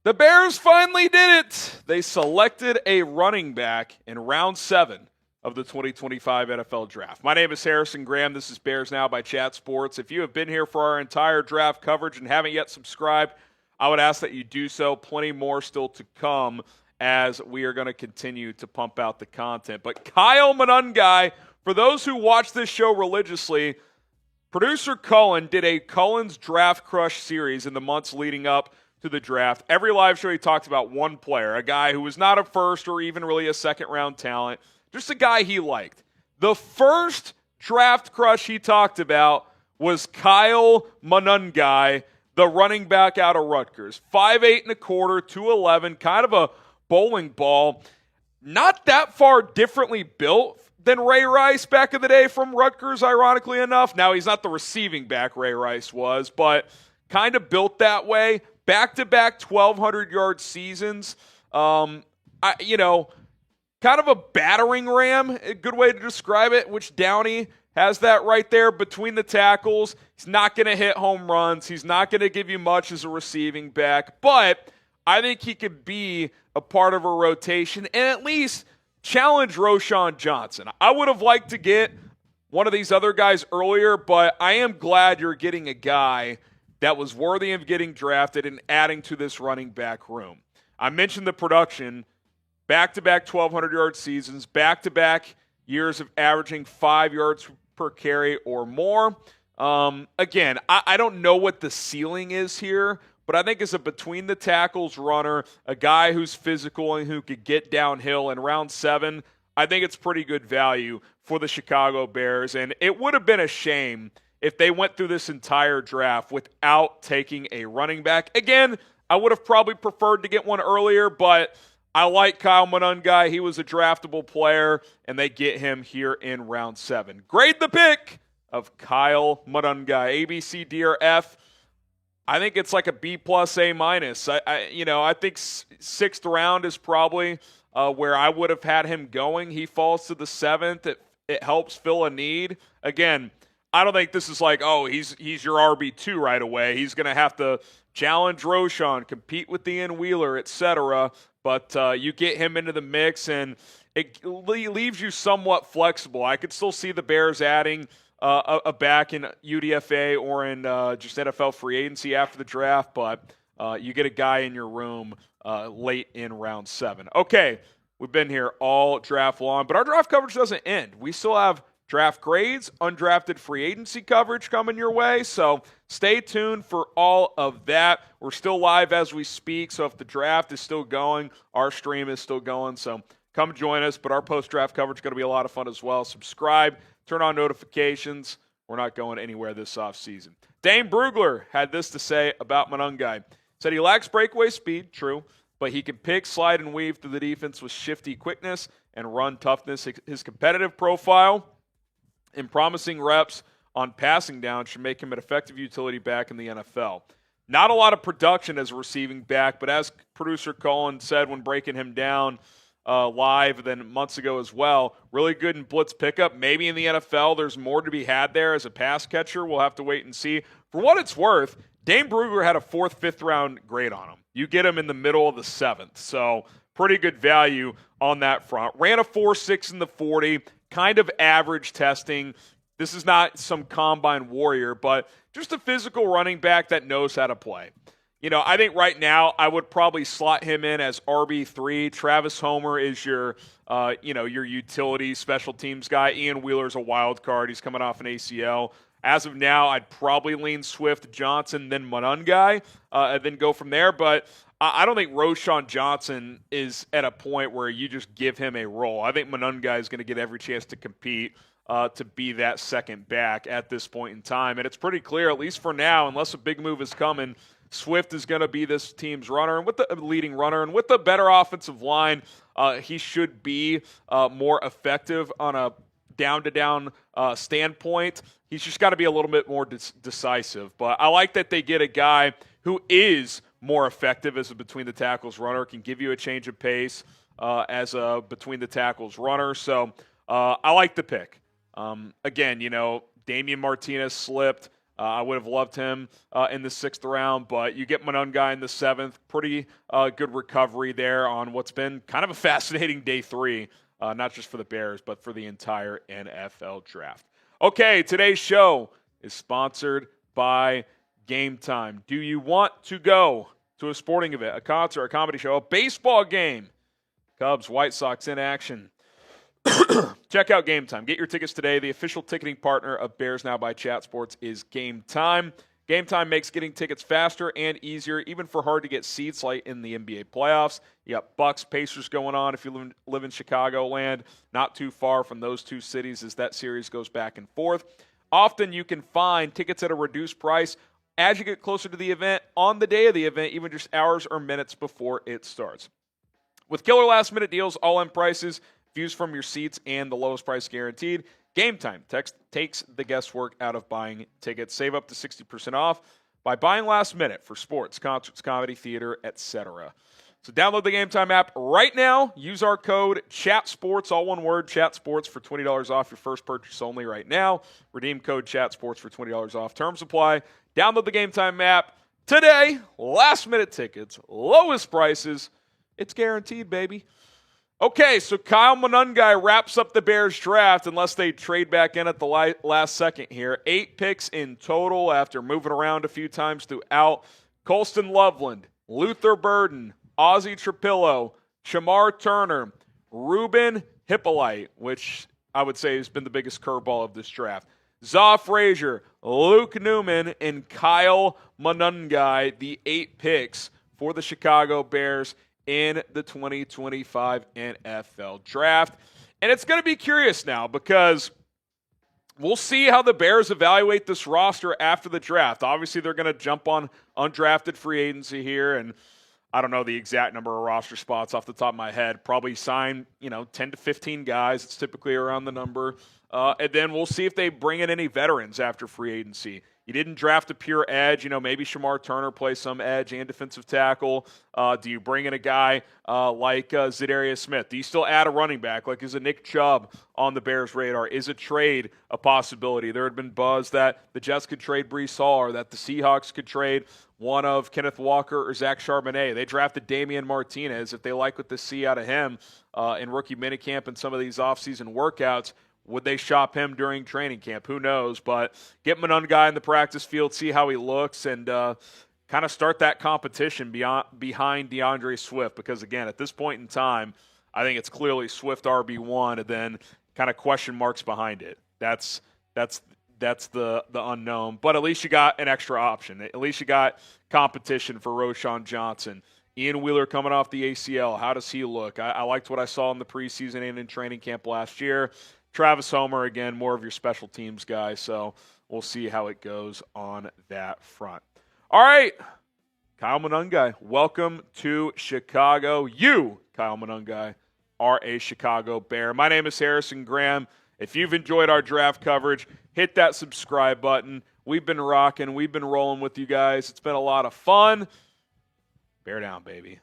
The Bears finally did it. They selected a running back in round 7 of the 2025 NFL Draft. My name is Harrison Graham. This is Bears Now by Chat Sports. If you have been here for our entire draft coverage and haven't yet subscribed, I would ask that you do so. Plenty more still to come as we are going to continue to pump out the content. But Kyle Monangai, for those who watch this show religiously, producer Cullen did a Cullen's Draft Crush series in the months leading up to the draft. Every live show he talked about one player, a guy who was not a first or even really a second-round talent, just a guy he liked. The first draft crush he talked about was Kyle Monangai, the running back out of Rutgers. 5'8 and a quarter, 211, kind of a bowling ball. Not that far differently built than Ray Rice back in the day from Rutgers, ironically enough. Now, he's not the receiving back Ray Rice was, but kind of built that way. Back-to-back 1,200-yard seasons. Kind of a battering ram, a good way to describe it, which Downey has that right there between the tackles. He's not going to hit home runs. He's not going to give you much as a receiving back, but I think he could be a part of a rotation and at least challenge Roschon Johnson. I would have liked to get one of these other guys earlier, but I am glad you're getting a guy that was worthy of getting drafted and adding to this running back room. I mentioned the production, back-to-back 1,200-yard seasons, back-to-back years of averaging 5 yards per carry or more. Again, I don't know what the ceiling is here, but I think as a between-the-tackles runner, a guy who's physical and who could get downhill in round 7, I think it's pretty good value for the Chicago Bears. And it would have been a shame if they went through this entire draft without taking a running back. Again, I would have probably preferred to get one earlier, but I like Kyle Monangai. He was a draftable player, and they get him here in round 7. Grade the pick of Kyle Monangai. A, B, C, D, or F. I think it's like a B plus, A minus. I think 6th round is probably where I would have had him going. He falls to the 7th. It helps fill a need. Again, I don't think this is like, he's your RB2 right away. He's going to have to challenge Roschon, compete with Ian Wheeler, etc. But you get him into the mix, and it leaves you somewhat flexible. I could still see the Bears adding a back in UDFA or in just NFL free agency after the draft, but you get a guy in your room late in round 7. Okay, we've been here all draft long, but our draft coverage doesn't end. We still have draft grades, undrafted free agency coverage coming your way, so stay tuned for all of that. We're still live as we speak, so if the draft is still going, our stream is still going, so come join us. But our post-draft coverage is going to be a lot of fun as well. Subscribe, turn on notifications. We're not going anywhere this offseason. Dane Brugler had this to say about Monangai. Said he lacks breakaway speed, true, but he can pick, slide, and weave through the defense with shifty quickness and run toughness. His competitive profile and promising reps on passing down should make him an effective utility back in the NFL. Not a lot of production as a receiving back, but as producer Colin said when breaking him down live then months ago as well, really good in blitz pickup. Maybe in the NFL there's more to be had there as a pass catcher. We'll have to wait and see. For what it's worth, Dane Brugler had a 4th, 5th round grade on him. You get him in the middle of the 7th, so pretty good value on that front. Ran a 4.6 in the 40. Kind of average testing. This is not some combine warrior, but just a physical running back that knows how to play. I think right now I would probably slot him in as RB3. Travis Homer is your utility special teams guy. Ian Wheeler's a wild card. He's coming off an ACL. As of now, I'd probably lean Swift, Johnson, then Monangai, and then go from there. But I don't think Roschon Johnson is at a point where you just give him a role. I think Monangai is going to get every chance to compete to be that second back at this point in time. And it's pretty clear, at least for now, unless a big move is coming, Swift is going to be this team's runner and with the leading runner. And with the better offensive line, he should be more effective on a down-to-down standpoint. He's just got to be a little bit more decisive. But I like that they get a guy who is more effective as a between-the-tackles runner, can give you a change of pace as a between-the-tackles runner. So I like the pick. Again, Damian Martinez slipped. I would have loved him in the 6th round, but you get Monangai in the 7th. Pretty good recovery there on what's been kind of a fascinating day 3, not just for the Bears, but for the entire NFL draft. Okay, today's show is sponsored by Game Time. Do you want to go to a sporting event, a concert, a comedy show, a baseball game? Cubs, White Sox in action. Check out Game Time. Get your tickets today. The official ticketing partner of Bears Now by Chat Sports is Game Time. Game Time makes getting tickets faster and easier, even for hard-to-get seats like in the NBA playoffs. You got Bucks, Pacers going on if you live in Chicagoland, not too far from those two cities as that series goes back and forth. Often you can find tickets at a reduced price as you get closer to the event, on the day of the event, even just hours or minutes before it starts. With killer last-minute deals, all-in prices, views from your seats, and the lowest price guaranteed, Game Time takes the guesswork out of buying tickets. Save up to 60% off by buying last minute for sports, concerts, comedy, theater, etc. So download the Game Time app right now. Use our code CHATSPORTS, all one word, CHATSPORTS, for $20 off your first purchase only right now. Redeem code CHATSPORTS for $20 off. Terms apply. Download the Game Time app today. Last-minute tickets, lowest prices. It's guaranteed, baby. Okay, so Kyle Monangai wraps up the Bears draft unless they trade back in at the last second here. 8 picks in total after moving around a few times throughout. Colston, Loveland, Luther Burden, Ozzy Trapilo, Shemar Turner, Ruben, Hyppolite, which I would say has been the biggest curveball of this draft. Frazier, Luke Newman, and Kyle Monangai, the 8 picks for the Chicago Bears in the 2025 NFL Draft. And it's going to be curious now because we'll see how the Bears evaluate this roster after the draft. Obviously, they're going to jump on undrafted free agency here, and I don't know the exact number of roster spots off the top of my head. Probably sign, 10 to 15 guys. It's typically around the number. And then we'll see if they bring in any veterans after free agency. You didn't draft a pure edge. Maybe Shemar Turner plays some edge and defensive tackle. Do you bring in a guy like Za'Darius Smith? Do you still add a running back? Like, is a Nick Chubb on the Bears' radar? Is a trade a possibility? There had been buzz that the Jets could trade Breece Hall or that the Seahawks could trade one of Kenneth Walker or Zach Charbonnet. They drafted Damian Martinez. If they like what they see out of him in rookie minicamp and some of these offseason workouts, would they shop him during training camp? Who knows? But get Monangai in the practice field, see how he looks, and kind of start that competition behind DeAndre Swift. Because, again, at this point in time, I think it's clearly Swift RB1 and then kind of question marks behind it. That's the unknown. But at least you got an extra option. At least you got competition for Roschon Johnson. Ian Wheeler coming off the ACL. How does he look? I liked what I saw in the preseason and in training camp last year. Travis Homer, again, more of your special teams guy, so we'll see how it goes on that front. All right, Kyle Monangai, welcome to Chicago. You, Kyle Monangai, are a Chicago Bear. My name is Harrison Graham. If you've enjoyed our draft coverage, hit that subscribe button. We've been rocking. We've been rolling with you guys. It's been a lot of fun. Bear down, baby.